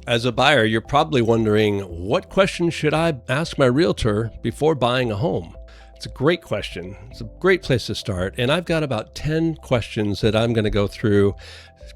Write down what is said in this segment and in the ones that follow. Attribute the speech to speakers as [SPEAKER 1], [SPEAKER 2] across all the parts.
[SPEAKER 1] As a buyer, you're probably wondering, what questions should I ask my realtor before buying a home? It's a great question. It's a great place to start. And I've got about 10 questions that I'm going to go through,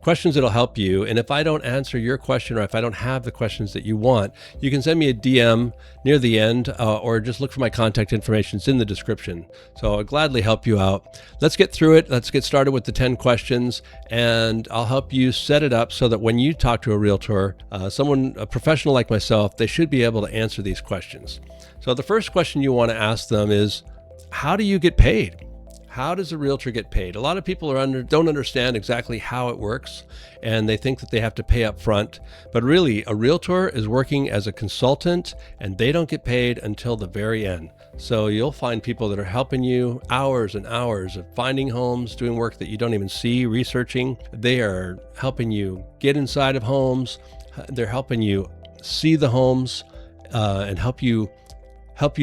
[SPEAKER 1] questions that'll help you. And if I don't answer your question, or if I don't have the questions that you want, you can send me a DM near the end, or just look for my contact information. It's in the description. So I'll gladly help you out. Let's get through it. Let's get started with the 10 questions, and I'll help you set it up so that when you talk to a realtor, a professional like myself, they should be able to answer these questions. So the first question you want to ask them is, how do you get paid? How does a realtor get paid? A lot of people don't understand exactly how it works, and they think that they have to pay up front. But really, a realtor is working as a consultant, and they don't get paid until the very end. So you'll find people that are helping you hours and hours of finding homes, doing work that you don't even see, researching. They are helping you get inside of homes. They're helping you see the homes, and help you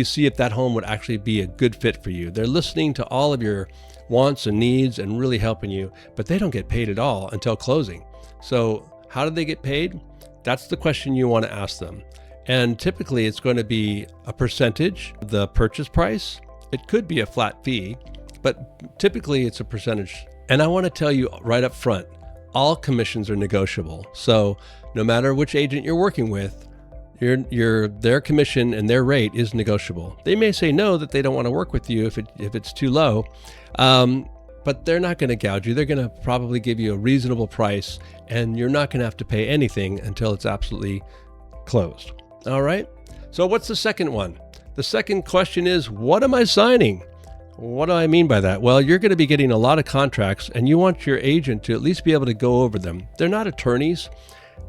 [SPEAKER 1] see if that home would actually be a good fit for you. They're listening to all of your wants and needs and really helping you, but they don't get paid at all until closing. So how do they get paid? That's the question you want to ask them. And typically it's going to be a percentage of the purchase price. It could be a flat fee, but typically it's a percentage. And I want to tell you right up front, all commissions are negotiable. So no matter which agent you're working with, their commission and their rate is negotiable. They may say no, that they don't want to work with you if it's too low, but they're not going to gouge you. They're going to probably give you a reasonable price, and you're not going to have to pay anything until it's absolutely closed. All right. So what's the second one? The second question is, what am I signing? What do I mean by that? Well, you're going to be getting a lot of contracts, and you want your agent to at least be able to go over them. They're not attorneys.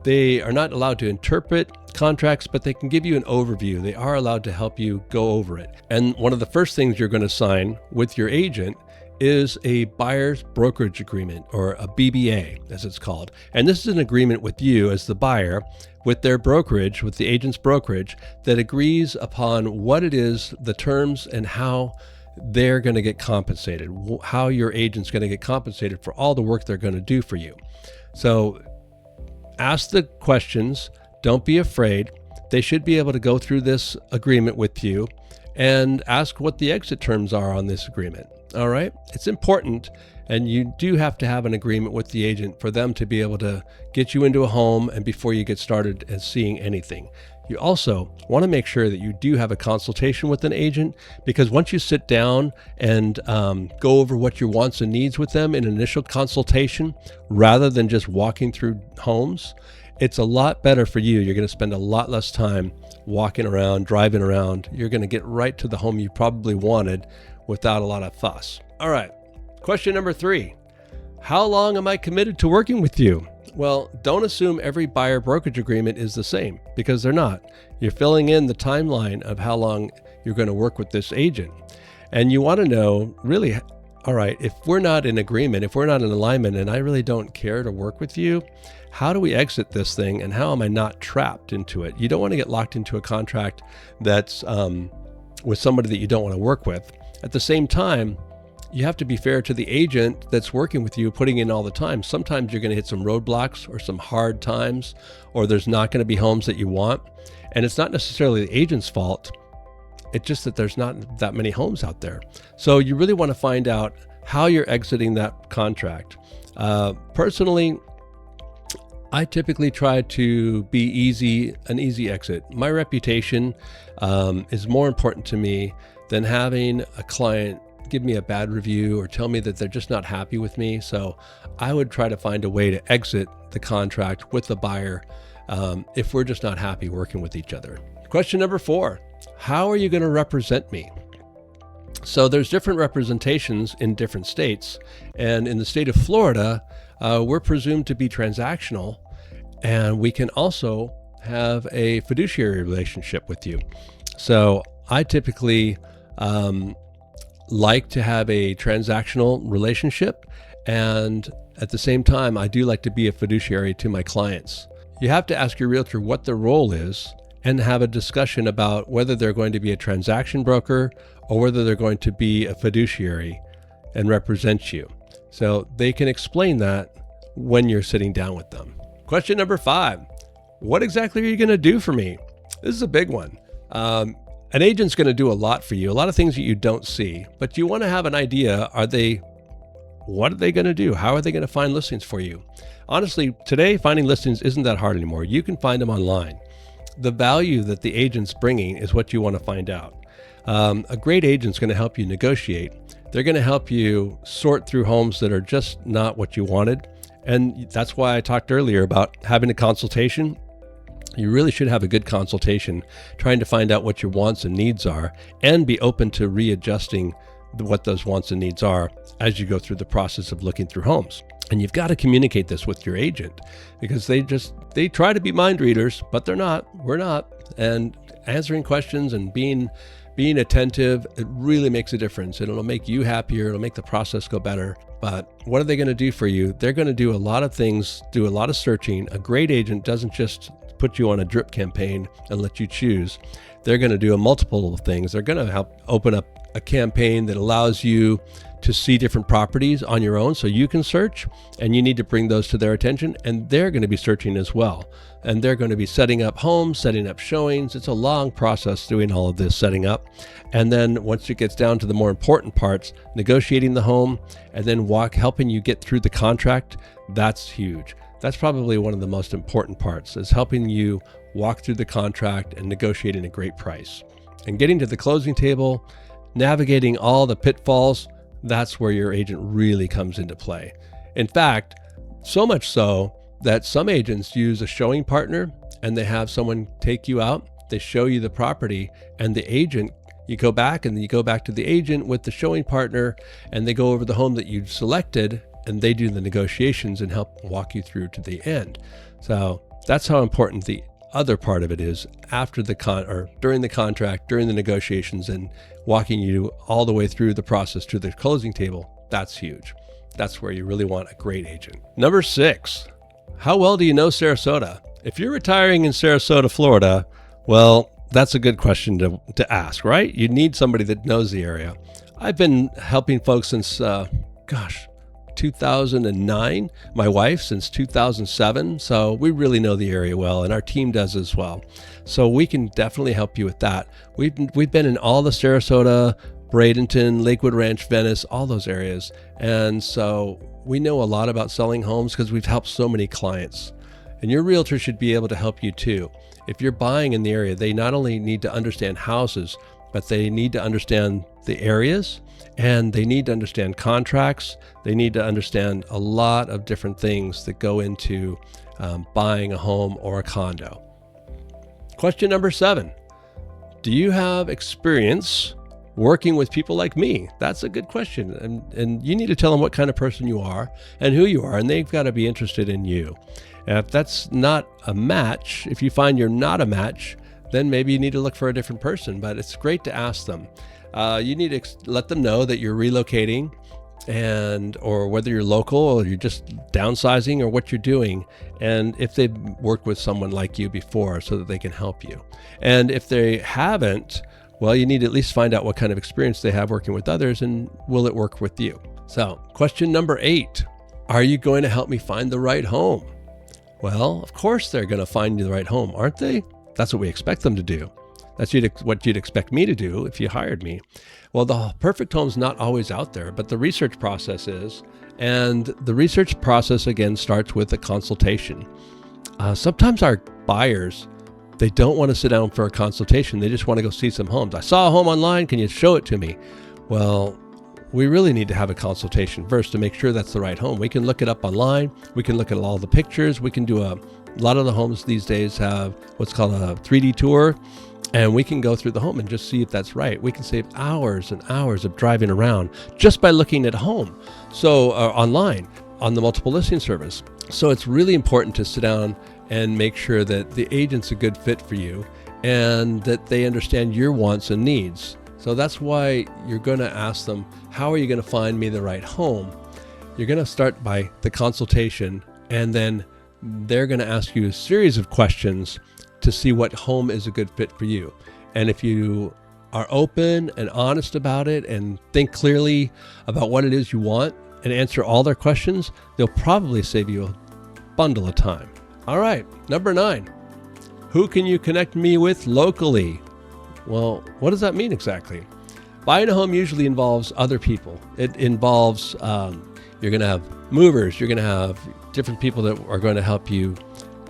[SPEAKER 1] They are not allowed to interpret contracts, but they can give you an overview. They are allowed to help you go over it. And one of the first things you're going to sign with your agent is a buyer's brokerage agreement, or a BBA, as it's called. And this is an agreement with you as the buyer, with their brokerage, with the agent's brokerage, that agrees upon what it is, the terms, and how they're going to get compensated, how your agent's going to get compensated for all the work they're going to do for you. So ask the questions. Don't be afraid. They should be able to go through this agreement with you and ask what the exit terms are on this agreement. All right. It's important. And you do have to have an agreement with the agent for them to be able to get you into a home and before you get started and seeing anything. You also want to make sure that you do have a consultation with an agent, because once you sit down and go over what your wants and needs with them in an initial consultation, rather than just walking through homes, it's a lot better for you. You're going to spend a lot less time walking around, driving around. You're going to get right to the home you probably wanted without a lot of fuss. All right. Question number 3. How long am I committed to working with you? Well, don't assume every buyer brokerage agreement is the same, because they're not. You're filling in the timeline of how long you're going to work with this agent. And you want to know, really, all right, if we're not in agreement, if we're not in alignment, and I really don't care to work with you, how do we exit this thing, and how am I not trapped into it? You don't want to get locked into a contract that's with somebody that you don't want to work with. At the same time, you have to be fair to the agent that's working with you, putting in all the time. Sometimes you're going to hit some roadblocks or some hard times, or there's not going to be homes that you want. And it's not necessarily the agent's fault. It's just that there's not that many homes out there. So you really want to find out how you're exiting that contract. Personally, I typically try to be an easy exit. My reputation is more important to me than having a client give me a bad review or tell me that they're just not happy with me. So I would try to find a way to exit the contract with the buyer if we're just not happy working with each other. Question number 4, how are you going to represent me? So there's different representations in different states. And in the state of Florida, we're presumed to be transactional, and we can also have a fiduciary relationship with you. So I typically like to have a transactional relationship, and at the same time, I do like to be a fiduciary to my clients. You have to ask your realtor what their role is and have a discussion about whether they're going to be a transaction broker or whether they're going to be a fiduciary and represent you. So they can explain that when you're sitting down with them. Question number 5, what exactly are you going to do for me? This is a big one. An agent's going to do a lot for you, a lot of things that you don't see, but you want to have an idea. What are they going to do? How are they going to find listings for you? Honestly, today, finding listings isn't that hard anymore. You can find them online. The value that the agent's bringing is what you want to find out. A great agent's going to help you negotiate. They're going to help you sort through homes that are just not what you wanted. And that's why I talked earlier about having a consultation. You really should have a good consultation, trying to find out what your wants and needs are, and be open to readjusting what those wants and needs are as you go through the process of looking through homes. And you've got to communicate this with your agent, because they try to be mind readers, but they're not. We're not. And answering questions and being attentive, it really makes a difference. It'll make you happier. It'll make the process go better. But what are they going to do for you? They're going to do a lot of things, do a lot of searching. A great agent doesn't just put you on a drip campaign and let you choose. They're going to do a multiple of things. They're going to help open up a campaign that allows you to see different properties on your own so you can search, and you need to bring those to their attention, and they're going to be searching as well. And they're going to be setting up homes, setting up showings. It's a long process doing all of this setting up. And then once it gets down to the more important parts, negotiating the home and then helping you get through the contract, that's huge. That's probably one of the most important parts, is helping you walk through the contract and negotiating a great price. And getting to the closing table, navigating all the pitfalls, that's where your agent really comes into play. In fact, so much so that some agents use a showing partner, and they have someone take you out, they show you the property, and the agent, you go back to the agent with the showing partner, and they go over the home that you selected, and they do the negotiations and help walk you through to the end. So that's how important the other part of it is, after during the contract, during the negotiations, and walking you all the way through the process to the closing table. That's huge. That's where you really want a great agent. Number 6, how well do you know Sarasota? If you're retiring in Sarasota, Florida, well, that's a good question to ask, right? You need somebody that knows the area. I've been helping folks since, 2009, my wife since 2007. So we really know the area well, and our team does as well. So we can definitely help you with that. We've been in all the Sarasota, Bradenton, Lakewood Ranch, Venice, all those areas. And so we know a lot about selling homes because we've helped so many clients. And your realtor should be able to help you too. If you're buying in the area, they not only need to understand houses, but they need to understand the areas, and they need to understand contracts. They need to understand a lot of different things that go into buying a home or a condo. Question number 7, do you have experience working with people like me? That's a good question. And you need to tell them what kind of person you are and who you are, and they've got to be interested in you. And if that's not a match, if you find you're not a match, then maybe you need to look for a different person. But it's great to ask them. You need to let them know that you're relocating, or whether you're local or you're just downsizing, or what you're doing, and if they've worked with someone like you before so that they can help you. And if they haven't, well, you need to at least find out what kind of experience they have working with others, and will it work with you? So, question number 8, are you going to help me find the right home? Well, of course they're going to find you the right home, aren't they? That's what we expect them to do. That's what you'd expect me to do if you hired me. Well, the perfect home's not always out there, but the research process is. And the research process, again, starts with a consultation. Sometimes our buyers, they don't want to sit down for a consultation. They just want to go see some homes. I saw a home online. Can you show it to me? Well, we really need to have a consultation first to make sure that's the right home. We can look it up online. We can look at all the pictures. We can do a lot of the homes these days have what's called a 3D tour, and we can go through the home and just see if that's right. We can save hours and hours of driving around just by looking at a home. So online on the multiple listing service. So it's really important to sit down and make sure that the agent's a good fit for you and that they understand your wants and needs. So that's why you're going to ask them, how are you going to find me the right home? You're going to start by the consultation, and then they're going to ask you a series of questions to see what home is a good fit for you. And if you are open and honest about it and think clearly about what it is you want and answer all their questions, they'll probably save you a bundle of time. All right, number 9. Who can you connect me with locally? Well, what does that mean exactly? Buying a home usually involves other people. It involves, you're going to have movers, you're going to have different people that are going to help you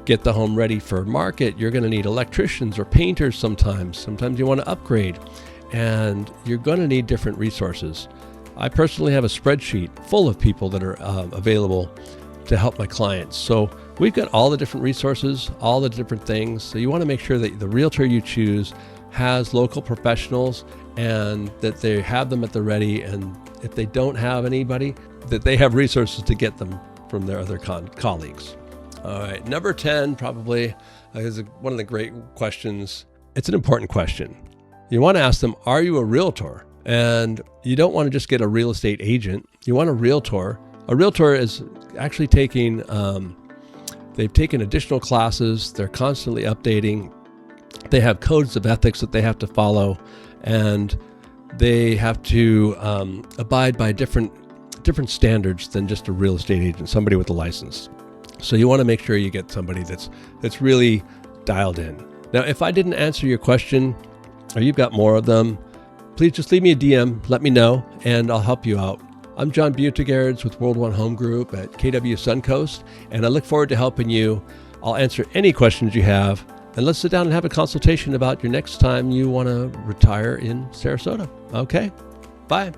[SPEAKER 1] get the home ready for market. You're going to need electricians or painters sometimes. Sometimes you want to upgrade, and you're going to need different resources. I personally have a spreadsheet full of people that are available to help my clients. So we've got all the different resources, all the different things. So you want to make sure that the realtor you choose has local professionals and that they have them at the ready. And if they don't have anybody, that they have resources to get them from their other colleagues. All right, number 10 probably is one of the great questions. It's an important question. You want to ask them, are you a realtor? And you don't want to just get a real estate agent. You want a realtor. A realtor is actually they've taken additional classes. They're constantly updating. They have codes of ethics that they have to follow, and they have to abide by different standards than just a real estate agent, somebody with a license. So you want to make sure you get somebody that's really dialed in. Now, if I didn't answer your question, or you've got more of them, please just leave me a DM, let me know, and I'll help you out. I'm John Buetergerds with World One Home Group at KW Suncoast, and I look forward to helping you. I'll answer any questions you have, and let's sit down and have a consultation about your next time you want to retire in Sarasota. Okay, bye.